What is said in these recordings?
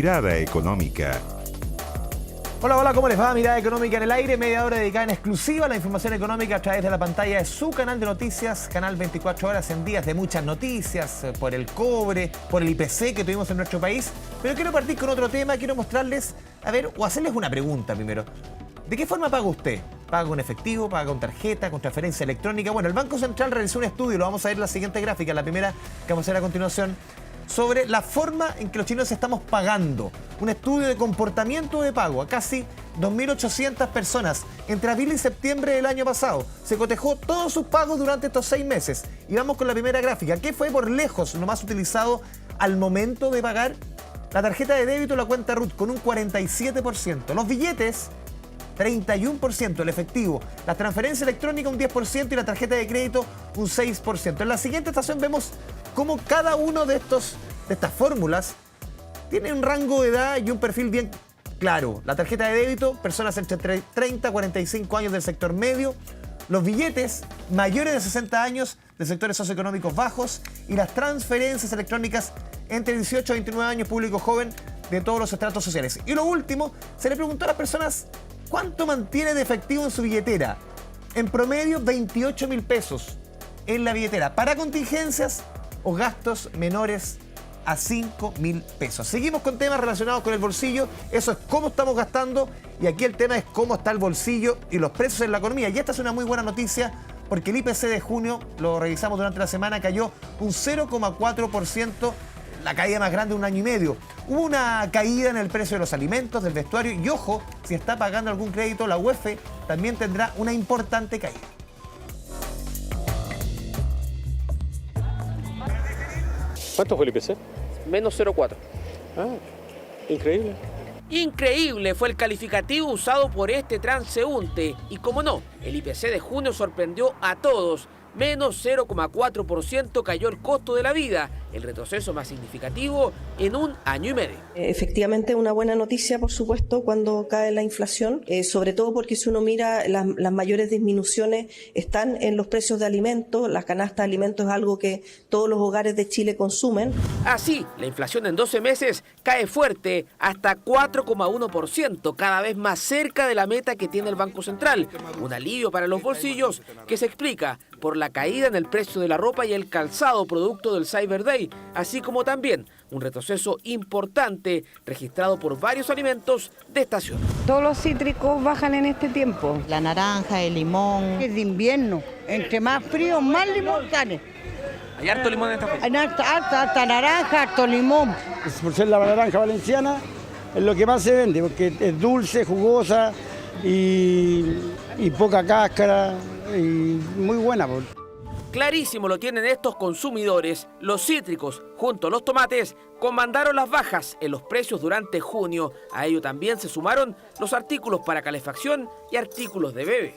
Mirada Económica. Hola, hola, ¿cómo les va? Mirada Económica en el aire, media hora dedicada en exclusiva a la información económica a través de la pantalla de su canal de noticias, canal 24 horas en días de muchas noticias, por el cobre, por el IPC que tuvimos en nuestro país. Pero quiero partir con otro tema, quiero mostrarles, o hacerles una pregunta primero. ¿De qué forma paga usted? ¿Paga con efectivo? ¿Paga con tarjeta? ¿Con transferencia electrónica? Bueno, el Banco Central realizó un estudio, lo vamos a ver en la siguiente gráfica, la primera que vamos a ver a continuación, sobre la forma en que los chilenos estamos pagando. Un estudio de comportamiento de pago a casi 2.800 personas entre abril y septiembre del año pasado. Se cotejó todos sus pagos durante estos 6 meses. Y vamos con la primera gráfica. ¿Qué fue por lejos lo más utilizado al momento de pagar? La tarjeta de débito, la cuenta RUT, con un 47%. Los billetes, 31%, el efectivo. La transferencia electrónica, un 10%, y la tarjeta de crédito, un 6%. En la siguiente estación vemos cómo cada uno de estas fórmulas tiene un rango de edad y un perfil bien claro. La tarjeta de débito, personas entre 30 y 45 años del sector medio. Los billetes, mayores de 60 años de sectores socioeconómicos bajos. Y las transferencias electrónicas, entre 18 y 29 años, público joven de todos los estratos sociales. Y lo último, se le preguntó a las personas cuánto mantiene de efectivo en su billetera. En promedio, 28.000 pesos en la billetera para contingencias o gastos menores a 5.000 pesos. Seguimos con temas relacionados con el bolsillo. Eso es cómo estamos gastando, y aquí el tema es cómo está el bolsillo y los precios en la economía. Y esta es una muy buena noticia, porque el IPC de junio, lo revisamos durante la semana, cayó un 0,4%, la caída más grande de un año y medio. Hubo una caída en el precio de los alimentos, del vestuario, y ojo, si está pagando algún crédito, la UEF también tendrá una importante caída. ¿Cuánto fue el IPC? Menos 0,4. Ah, increíble. Increíble fue el calificativo usado por este transeúnte. Y como no, el IPC de junio sorprendió a todos. Menos 0,4% cayó el costo de la vida, el retroceso más significativo en un año y medio. Efectivamente, una buena noticia, por supuesto, cuando cae la inflación, sobre todo porque si uno mira las mayores disminuciones están en los precios de alimentos. La canasta de alimentos es algo que todos los hogares de Chile consumen. Así, la inflación en 12 meses cae fuerte hasta 4,1%, cada vez más cerca de la meta que tiene el Banco Central. Un alivio para los bolsillos que se explica por la caída en el precio de la ropa y el calzado producto del Cyber Day, así como también un retroceso importante registrado por varios alimentos de estación. Todos los cítricos bajan en este tiempo. La naranja, el limón. Es de invierno, entre más frío, más limón sale. ¿Hay harto limón en esta fecha? Hay harta naranja, harto limón. Por ser la naranja valenciana, es lo que más se vende, porque es dulce, jugosa y poca cáscara y muy buena. Clarísimo lo tienen estos consumidores. Los cítricos, junto a los tomates, comandaron las bajas en los precios durante junio. A ello también se sumaron los artículos para calefacción y artículos de bebé.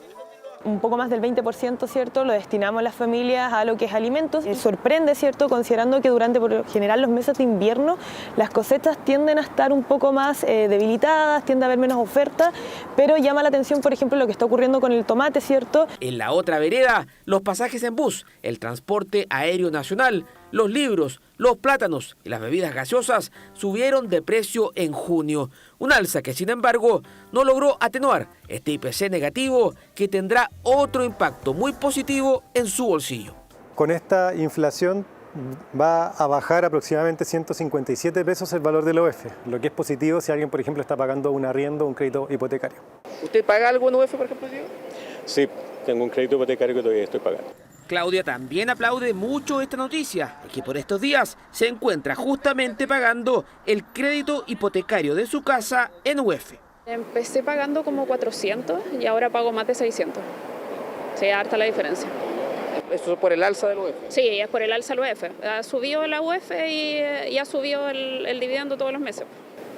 Un poco más del 20%, ¿cierto?, lo destinamos a las familias a lo que es alimentos. Sorprende, ¿cierto?, considerando que durante, por lo general, los meses de invierno, las cosechas tienden a estar un poco más debilitadas, tiende a haber menos oferta, pero llama la atención, por ejemplo, lo que está ocurriendo con el tomate, ¿cierto? En la otra vereda, los pasajes en bus, el transporte aéreo nacional, los libros, los plátanos y las bebidas gaseosas subieron de precio en junio. Un alza que, sin embargo, no logró atenuar este IPC negativo que tendrá otro impacto muy positivo en su bolsillo. Con esta inflación va a bajar aproximadamente 157 pesos el valor del OF, lo que es positivo si alguien, por ejemplo, está pagando un arriendo o un crédito hipotecario. ¿Usted paga algo en UF, por ejemplo, Diego? Sí, tengo un crédito hipotecario que todavía estoy pagando. Claudia también aplaude mucho esta noticia, que por estos días se encuentra justamente pagando el crédito hipotecario de su casa en UF. Empecé pagando como 400 y ahora pago más de 600. Sí, harta la diferencia. ¿Eso es por el alza del UF? Sí, es por el alza del UF. Ha subido la UF y ha subido el dividendo todos los meses.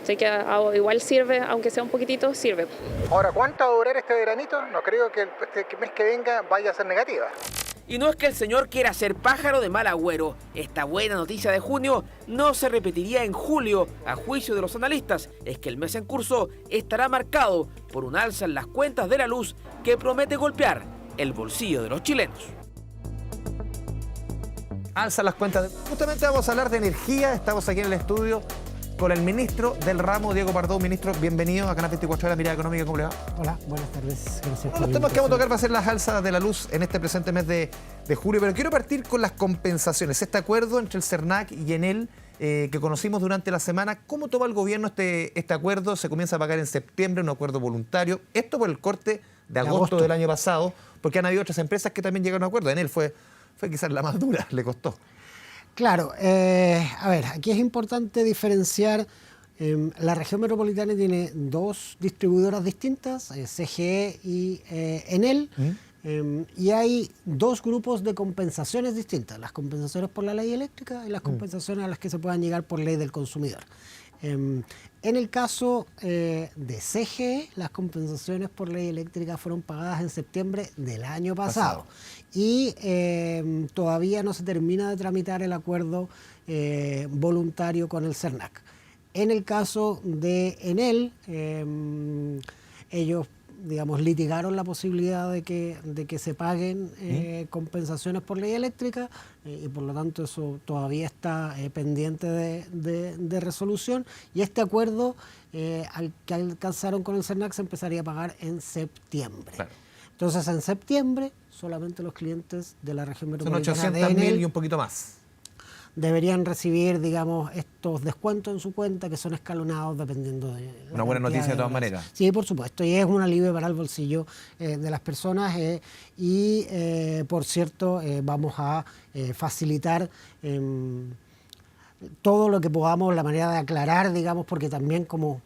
Así que igual sirve, aunque sea un poquitito, sirve. Ahora, ¿cuánto va a durar este veranito? No creo que este mes que venga vaya a ser negativa. Y no es que el señor quiera ser pájaro de mal agüero. Esta buena noticia de junio no se repetiría en julio. A juicio de los analistas, es que el mes en curso estará marcado por un alza en las cuentas de la luz que promete golpear el bolsillo de los chilenos. Alza las cuentas. Justamente vamos a hablar de energía. Estamos aquí en el estudio con el ministro del ramo, Diego Pardo. Ministro, bienvenido a Canal 24 Horas, Mirada Económica, ¿cómo le va? Hola, buenas tardes. Gracias por Los temas que vamos a tocar va a ser las alzas de la luz en este presente mes de julio, pero quiero partir con las compensaciones. Este acuerdo entre el CERNAC y Enel, que conocimos durante la semana, ¿cómo toma el gobierno este acuerdo? Se comienza a pagar en septiembre, un acuerdo voluntario. Esto por el corte de agosto del año pasado, porque han habido otras empresas que también llegaron a un acuerdo. Enel fue quizás la más dura, le costó. Claro, a ver, aquí es importante diferenciar. La región metropolitana tiene dos distribuidoras distintas, CGE y Enel, y hay dos grupos de compensaciones distintas, las compensaciones por la ley eléctrica y las compensaciones a las que se puedan llegar por ley del consumidor. En el caso de CGE, las compensaciones por ley eléctrica fueron pagadas en septiembre del año pasado. Y todavía no se termina de tramitar el acuerdo voluntario con el CERNAC. En el caso de Enel, ellos, digamos, litigaron la posibilidad de que se paguen compensaciones por ley eléctrica y por lo tanto eso todavía está pendiente de resolución, y este acuerdo al que alcanzaron con el CERNAC se empezaría a pagar en septiembre. Claro. Entonces en septiembre solamente los clientes de la región metropolitana son 800.000 y un poquito más. Deberían recibir, digamos, estos descuentos en su cuenta que son escalonados dependiendo de... Una buena noticia de todas maneras. Sí, por supuesto, y es un alivio para el bolsillo de las personas y, por cierto, vamos a facilitar todo lo que podamos, la manera de aclarar, digamos, porque también como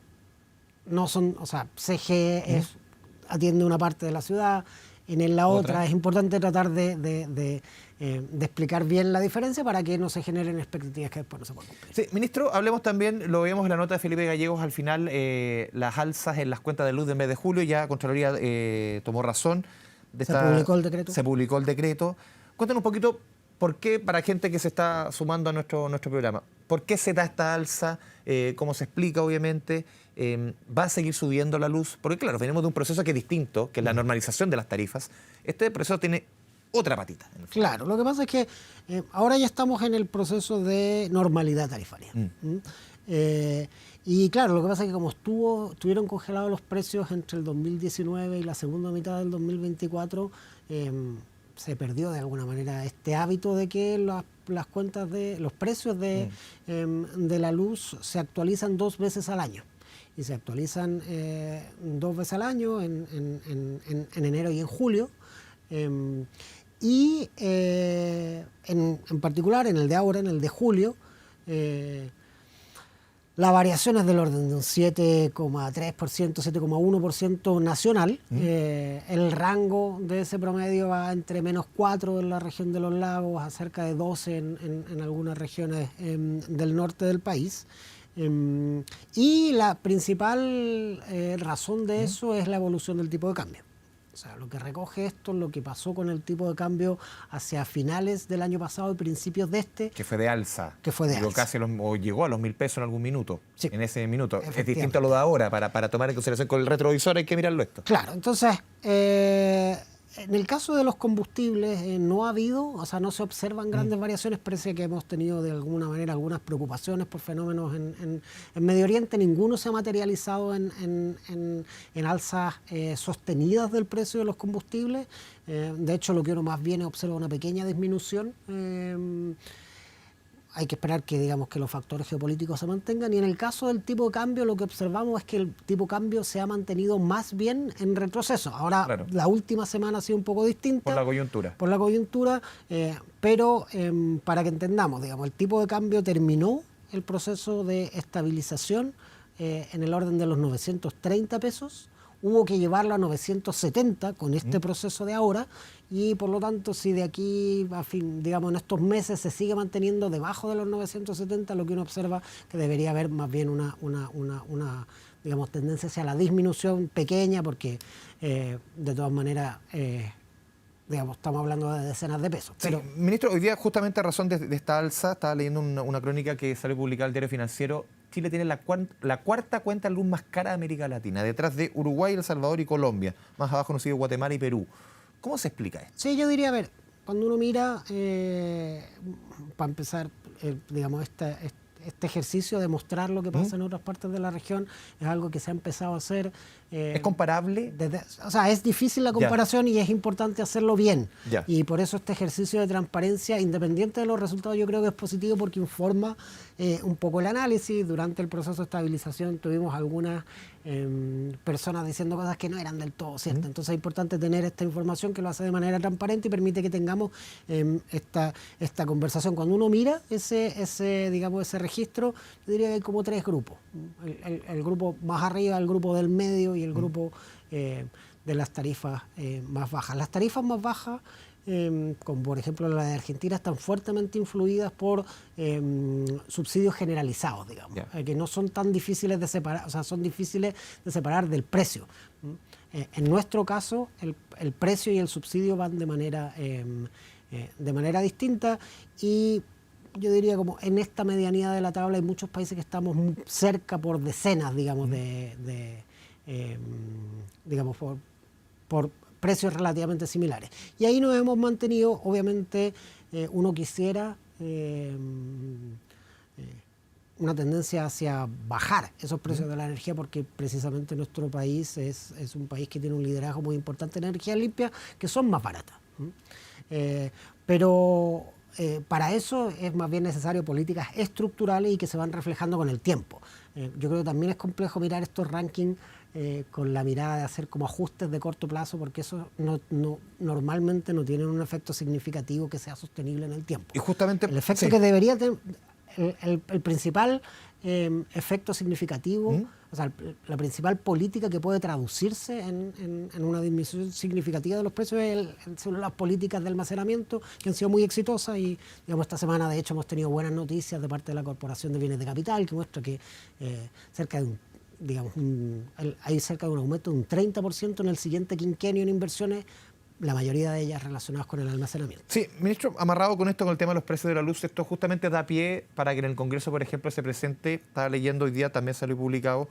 no son, o sea, CGE atiende una parte de la ciudad, en la otra. Es importante tratar de explicar bien la diferencia para que no se generen expectativas que después no se puedan cumplir. Sí, ministro, hablemos también, lo veíamos en la nota de Felipe Gallegos al final, las alzas en las cuentas de luz del mes de julio, ya Contraloría tomó razón. Se publicó el decreto. Se publicó el decreto. Cuéntanos un poquito por qué, para gente que se está sumando a nuestro programa, ¿por qué se da esta alza? ¿Cómo se explica, obviamente? ¿Va a seguir subiendo la luz? Porque claro, venimos de un proceso que es distinto, que es la normalización de las tarifas. Este proceso tiene otra patita. Claro, lo que pasa es que ahora ya estamos en el proceso de normalidad tarifaria. Y claro, lo que pasa es que como estuvieron congelados los precios entre el 2019 y la segunda mitad del 2024, se perdió de alguna manera este hábito de que las cuentas de los precios de la luz se actualizan 2 veces al año. Y se actualizan 2 veces al año, en enero y en julio. Y en particular, en el de ahora, en el de julio, la variación es del orden de un 7,3%, 7,1% nacional. El rango de ese promedio va entre -4 en la región de los lagos a cerca de 12 en algunas regiones del norte del país. Y la principal razón de eso es la evolución del tipo de cambio. O sea, lo que recoge esto es lo que pasó con el tipo de cambio hacia finales del año pasado y principios de este. Que fue de alza. Que fue de alza. Casi llegó a los 1.000 pesos en algún minuto. Sí. En ese minuto. Es distinto a lo de ahora. Para tomar en consideración con el retrovisor hay que mirarlo esto. Claro, entonces, en el caso de los combustibles no ha habido, o sea, no se observan grandes variaciones. Parece que hemos tenido de alguna manera algunas preocupaciones por fenómenos en Medio Oriente. Ninguno se ha materializado en alzas sostenidas del precio de los combustibles. De hecho, lo que uno más bien observa una pequeña disminución. Hay que esperar que, digamos, que los factores geopolíticos se mantengan, y en el caso del tipo de cambio lo que observamos es que el tipo de cambio se ha mantenido más bien en retroceso. Ahora, claro, la última semana ha sido un poco distinta. Por la coyuntura. Por la coyuntura, pero para que entendamos, digamos, el tipo de cambio terminó el proceso de estabilización en el orden de los 930 pesos. Hubo que llevarlo a 970 con este proceso de ahora, y por lo tanto, si de aquí a fin, digamos, en estos meses se sigue manteniendo debajo de los 970, lo que uno observa que debería haber más bien una digamos, tendencia hacia la disminución pequeña, porque de todas maneras digamos, estamos hablando de decenas de pesos. Pero, sí, ministro, hoy día justamente a razón de esta alza, estaba leyendo una crónica que salió publicada el Diario Financiero. Chile tiene la cuarta cuenta de luz más cara de América Latina, detrás de Uruguay, El Salvador y Colombia. Más abajo nos sigue Guatemala y Perú. ¿Cómo se explica esto? Sí, yo diría, a ver, cuando uno mira, para empezar, digamos, este ejercicio de mostrar lo que pasa en otras partes de la región es algo que se ha empezado a hacer. ¿Es comparable? O sea, es difícil la comparación y es importante hacerlo bien. Ya. Y por eso este ejercicio de transparencia, independiente de los resultados, yo creo que es positivo porque informa un poco el análisis. Durante el proceso de estabilización tuvimos algunas personas diciendo cosas que no eran del todo ciertas. Entonces es importante tener esta información que lo hace de manera transparente y permite que tengamos esta conversación. Cuando uno mira ese registro, yo diría que hay como 3 grupos. El grupo más arriba, el grupo del medio y el grupo de las tarifas más bajas. Las tarifas más bajas, como por ejemplo la de Argentina, están fuertemente influidas por subsidios generalizados, digamos, que no son tan difíciles de separar, o sea, son difíciles de separar del precio. En nuestro caso, el precio y el subsidio van de manera distinta, y yo diría como en esta medianía de la tabla hay muchos países que estamos cerca por decenas, digamos, digamos por precios relativamente similares. Y ahí nos hemos mantenido. Obviamente uno quisiera una tendencia hacia bajar esos precios de la energía, porque precisamente nuestro país es un país que tiene un liderazgo muy importante en energías limpias, que son más baratas. Pero para eso es más bien necesario políticas estructurales y que se van reflejando con el tiempo. Yo creo que también es complejo mirar estos rankings con la mirada de hacer como ajustes de corto plazo, porque eso normalmente no tienen un efecto significativo que sea sostenible en el tiempo. Y justamente el efecto que debería tener, el principal efecto significativo, o sea, la principal política que puede traducirse en una disminución significativa de los precios son las políticas de almacenamiento, que han sido muy exitosas. Y digamos, esta semana de hecho hemos tenido buenas noticias de parte de la Corporación de Bienes de Capital, que muestra que hay cerca de un aumento de un 30% en el siguiente quinquenio en inversiones, la mayoría de ellas relacionadas con el almacenamiento. Sí, ministro, amarrado con esto, con el tema de los precios de la luz, esto justamente da pie para que en el Congreso, por ejemplo, se presente, estaba leyendo hoy día, también salió publicado,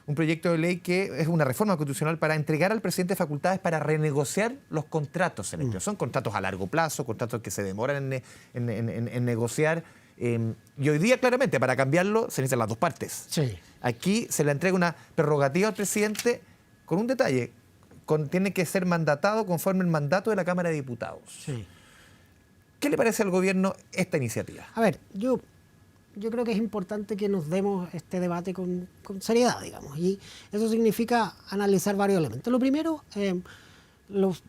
un proyecto de ley que es una reforma constitucional para entregar al presidente facultades para renegociar los contratos en empleo. Son contratos a largo plazo, contratos que se demoran en negociar. Y hoy día, claramente, para cambiarlo se necesitan las dos partes. Sí. Aquí se le entrega una prerrogativa al presidente con un detalle: tiene que ser mandatado conforme el mandato de la Cámara de Diputados. Sí. ¿Qué le parece al gobierno esta iniciativa? A ver, yo creo que es importante que nos demos este debate con seriedad, digamos, y eso significa analizar varios elementos. Lo primero,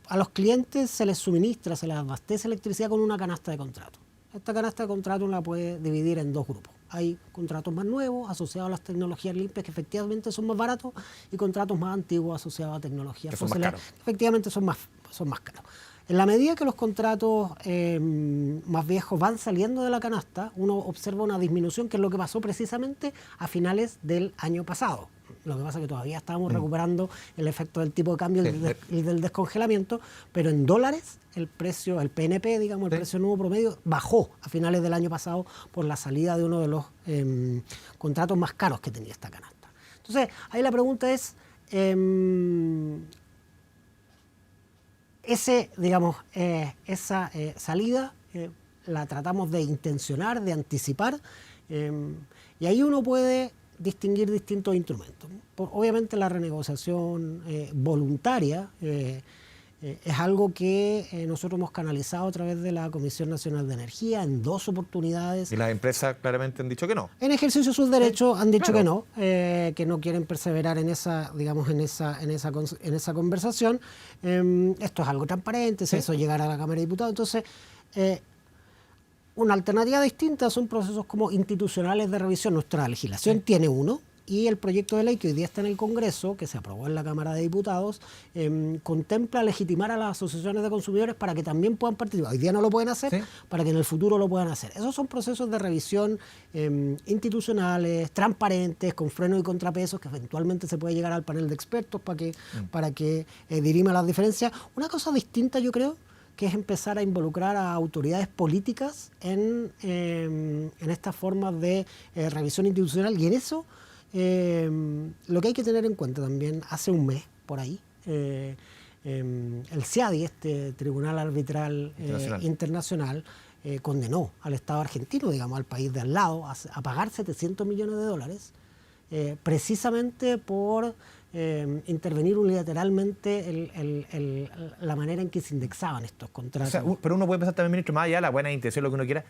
a los clientes se les suministra, se les abastece electricidad con una canasta de contratos. Esta canasta de contratos la puede dividir en 2 grupos. Hay contratos más nuevos asociados a las tecnologías limpias, que efectivamente son más baratos, y contratos más antiguos asociados a tecnologías fósiles, que efectivamente son más caros. En la medida que los contratos más viejos van saliendo de la canasta, uno observa una disminución, que es lo que pasó precisamente a finales del año pasado. Lo que pasa es que todavía estábamos recuperando el efecto del tipo de cambio y del descongelamiento, pero en dólares el precio, el PNP, digamos, el precio nuevo promedio, bajó a finales del año pasado por la salida de uno de los contratos más caros que tenía esta canasta. Entonces, ahí la pregunta es, esa salida la tratamos de intencionar, de anticipar, y ahí uno puede distinguir distintos instrumentos. Obviamente la renegociación voluntaria es algo que nosotros hemos canalizado a través de la Comisión Nacional de Energía en 2 oportunidades. Y las empresas claramente han dicho que no. En ejercicio de sus derechos han dicho que no quieren perseverar en esa conversación. Esto es algo transparente, si eso llegara a la Cámara de Diputados. Entonces, una alternativa distinta son procesos como institucionales de revisión. Nuestra legislación tiene uno, y el proyecto de ley que hoy día está en el Congreso, que se aprobó en la Cámara de Diputados, contempla legitimar a las asociaciones de consumidores para que también puedan participar. Hoy día no lo pueden hacer, para que en el futuro lo puedan hacer. Esos son procesos de revisión institucionales, transparentes, con frenos y contrapesos, que eventualmente se puede llegar al panel de expertos para que dirima las diferencias. Una cosa distinta, yo creo, que es empezar a involucrar a autoridades políticas en estas formas de revisión institucional. Y en eso, lo que hay que tener en cuenta también, hace un mes, por ahí, el CIADI, este Tribunal Arbitral Internacional, condenó al Estado argentino, digamos, al país de al lado, a pagar 700 millones de dólares, precisamente por intervenir unilateralmente la manera en que se indexaban estos contratos. O sea, pero uno puede pensar también, ministro, más allá de la buena intención, lo que uno quiera,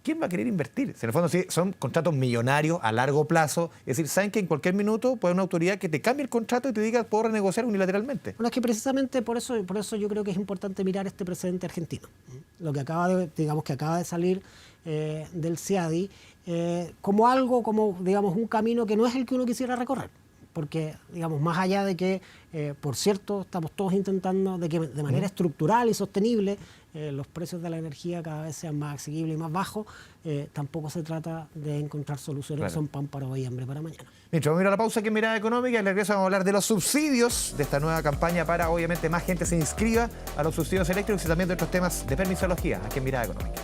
¿quién va a querer invertir? Si en el fondo sí, son contratos millonarios a largo plazo. Es decir, saben que en cualquier minuto puede haber una autoridad que te cambie el contrato y te diga, puedo renegociar unilateralmente. Bueno, es que precisamente por eso yo creo que es importante mirar este precedente argentino. Lo que acaba de salir del CIADI como algo, como digamos, un camino que no es el que uno quisiera recorrer. Porque, digamos, más allá de que, por cierto, estamos todos intentando de que de manera estructural y sostenible los precios de la energía cada vez sean más asequibles y más bajos, tampoco se trata de encontrar soluciones que son pan para hoy y hambre para mañana. Mientras vamos a ir a la pausa aquí en Mirada Económica, y al regreso vamos a hablar de los subsidios de esta nueva campaña para, obviamente, más gente se inscriba a los subsidios eléctricos y también de otros temas de permisología aquí en Mirada Económica.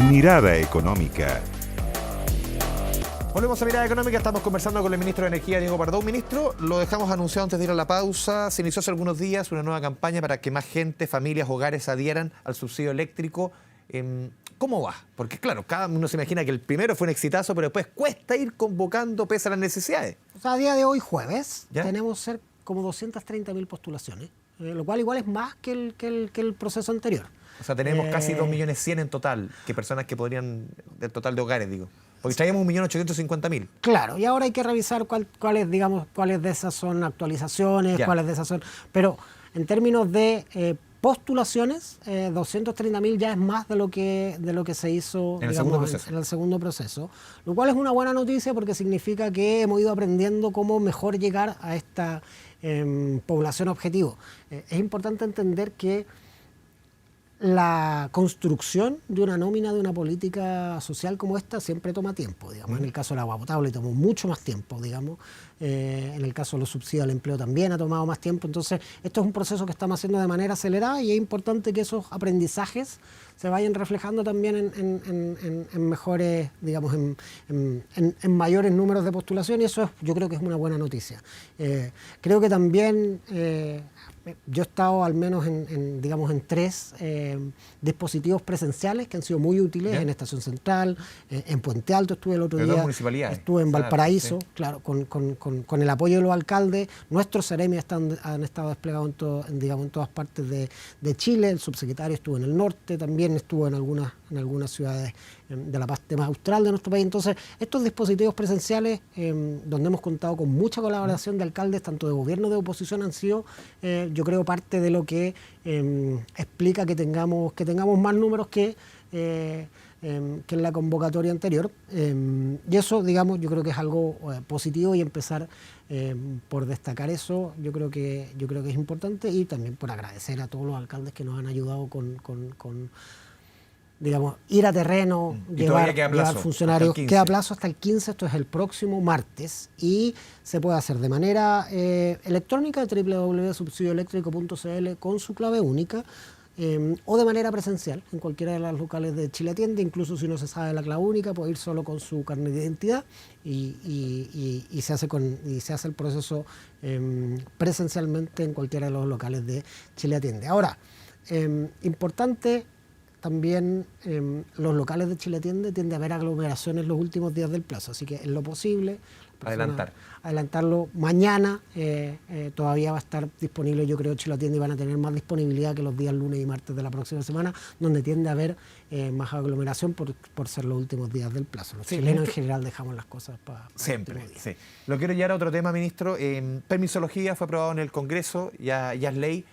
Mirada Económica. Volvemos a Mirada Económica, estamos conversando con el ministro de Energía, Diego Pardo. Ministro, lo dejamos anunciado antes de ir a la pausa. Se inició hace algunos días una nueva campaña para que más gente, familias, hogares adhieran al subsidio eléctrico. ¿Cómo va? Porque claro, cada uno se imagina que el primero fue un exitazo, pero después cuesta ir convocando pese a las necesidades. O sea, a día de hoy, jueves, tenemos como 230.000 postulaciones, lo cual igual es más que el proceso anterior. O sea, tenemos casi 2.100.000 en total, que personas que podrían, del total de hogares, digo. Porque traíamos 1.850.000. Claro, y ahora hay que revisar cuáles de esas son actualizaciones, cuáles de esas son... Pero en términos de postulaciones, 230.000 ya es más de lo que se hizo en el segundo proceso. Lo cual es una buena noticia porque significa que hemos ido aprendiendo cómo mejor llegar a esta población objetivo. Es importante entender que la construcción de una nómina de una política social como esta siempre toma tiempo, digamos. En el caso del agua potable tomó mucho más tiempo, digamos. En el caso de los subsidios al empleo también ha tomado más tiempo. Entonces, esto es un proceso que estamos haciendo de manera acelerada y es importante que esos aprendizajes se vayan reflejando también en mejores, digamos, en mayores números de postulación, y eso yo creo que es una buena noticia. Creo que también yo he estado al menos en 3 dispositivos presenciales que han sido muy útiles en Estación Central, en Puente Alto estuve el otro día, estuve en Valparaíso, claro, con el apoyo de los alcaldes. Nuestros seremios han estado desplegados en todas partes de Chile. El subsecretario estuvo en el norte, también estuvo en algunas ciudades de la parte más austral de nuestro país. Entonces, estos dispositivos presenciales, donde hemos contado con mucha colaboración de alcaldes, tanto de gobierno como de oposición, han sido, yo creo, parte de lo que explica que tengamos más números que en la convocatoria anterior. Y eso, digamos, yo creo que es algo positivo, y empezar por destacar eso, yo creo que es importante, y también por agradecer a todos los alcaldes que nos han ayudado con digamos, ir a terreno, llevar funcionarios. Queda plazo hasta el 15, esto es el próximo martes, y se puede hacer de manera electrónica, www.subsidioeléctrico.cl, con su clave única, o de manera presencial en cualquiera de los locales de Chile Atiende. Incluso si no se sabe la clave única, puede ir solo con su carnet de identidad y se hace el proceso presencialmente en cualquiera de los locales de Chile Atiende. Ahora, importante también, los locales de Chile Atiende tiende a haber aglomeraciones los últimos días del plazo, así que en lo posible adelantarlo mañana. Todavía va a estar disponible, yo creo, Chile Atiende, y van a tener más disponibilidad que los días lunes y martes de la próxima semana, donde tiende a haber más aglomeración por ser los últimos días del plazo. Los chilenos en general dejamos las cosas para siempre. Sí. Lo quiero llevar a otro tema, ministro. Permisología fue aprobado en el Congreso, ya es ley.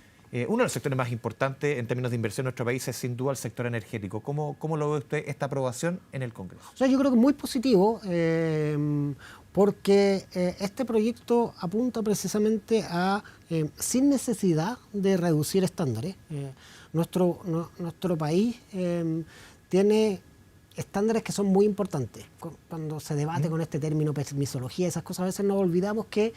Uno de los sectores más importantes en términos de inversión en nuestro país es sin duda el sector energético. ¿Cómo lo ve usted esta aprobación en el Congreso? O sea, yo creo que es muy positivo, porque este proyecto apunta precisamente a, sin necesidad de reducir estándares, nuestro país tiene estándares que son muy importantes. Cuando se debate con este término permisología, esas cosas, a veces nos olvidamos que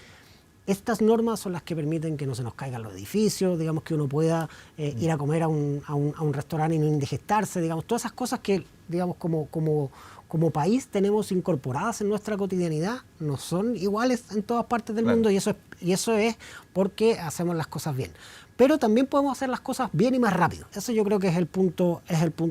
estas normas son las que permiten que no se nos caigan los edificios, digamos, que uno pueda ir a comer a un restaurante y no indigestarse, digamos, todas esas cosas que digamos, como país tenemos incorporadas en nuestra cotidianidad no son iguales en todas partes del mundo, y eso es porque hacemos las cosas bien. Pero también podemos hacer las cosas bien y más rápido. Eso yo creo que es el punto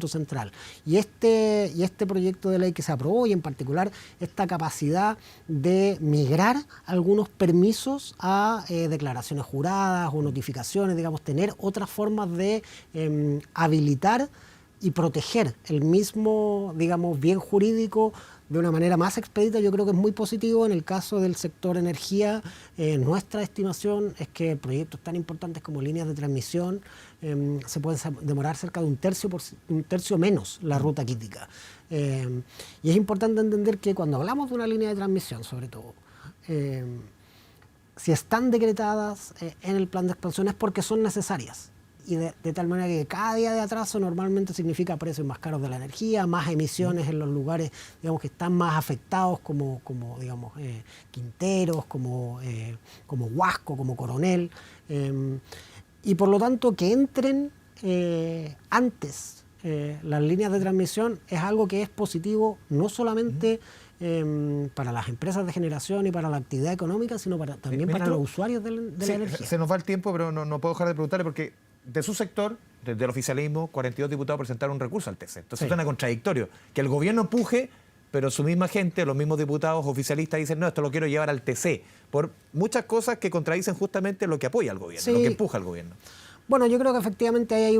central. Y este proyecto de ley que se aprobó, y en particular esta capacidad de migrar algunos permisos a declaraciones juradas o notificaciones, digamos, tener otras formas de habilitar y proteger el mismo, digamos, bien jurídico de una manera más expedita, yo creo que es muy positivo. En el caso del sector energía, nuestra estimación es que proyectos tan importantes como líneas de transmisión se pueden demorar cerca de un tercio menos la ruta crítica. Y es importante entender que cuando hablamos de una línea de transmisión, sobre todo, si están decretadas en el plan de expansión es porque son necesarias. Y de tal manera que cada día de atraso normalmente significa precios más caros de la energía, más emisiones en los lugares, digamos, que están más afectados, como digamos, Quinteros, como Huasco, como Coronel. Y por lo tanto, que entren antes las líneas de transmisión es algo que es positivo, no solamente para las empresas de generación y para la actividad económica, sino también para los usuarios de la energía. Se nos va el tiempo, pero no puedo dejar de preguntarle, porque de su sector, desde el oficialismo, 42 diputados presentaron un recurso al TC. Entonces suena contradictorio que el gobierno empuje, pero su misma gente, los mismos diputados oficialistas dicen, no, esto lo quiero llevar al TC, por muchas cosas que contradicen justamente lo que apoya al gobierno, lo que empuja al gobierno. Bueno, yo creo que efectivamente ahí hay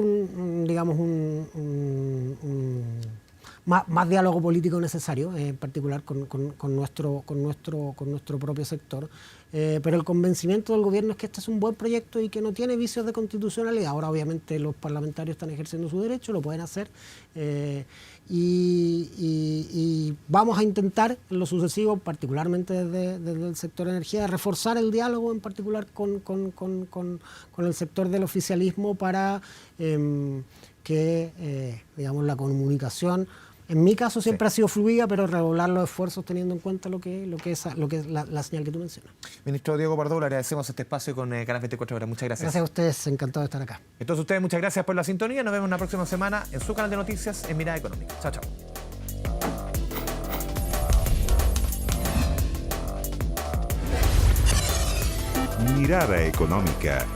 más diálogo político necesario, en particular con nuestro propio sector. Pero el convencimiento del gobierno es que este es un buen proyecto y que no tiene vicios de constitucionalidad. Ahora, obviamente, los parlamentarios están ejerciendo su derecho, lo pueden hacer. Y vamos a intentar en lo sucesivo, particularmente desde el sector de energía, reforzar el diálogo, en particular con el sector del oficialismo, para que digamos, la comunicación, en mi caso siempre ha sido fluida, pero redoblar los esfuerzos teniendo en cuenta lo que es la señal que tú mencionas. Ministro Diego Pardo, le agradecemos este espacio con Canal 24 Horas. Muchas gracias. Gracias a ustedes, encantado de estar acá. Entonces ustedes, muchas gracias por la sintonía. Nos vemos la próxima semana en su canal de noticias en Mirada Económica. Chao, chao. Mirada Económica.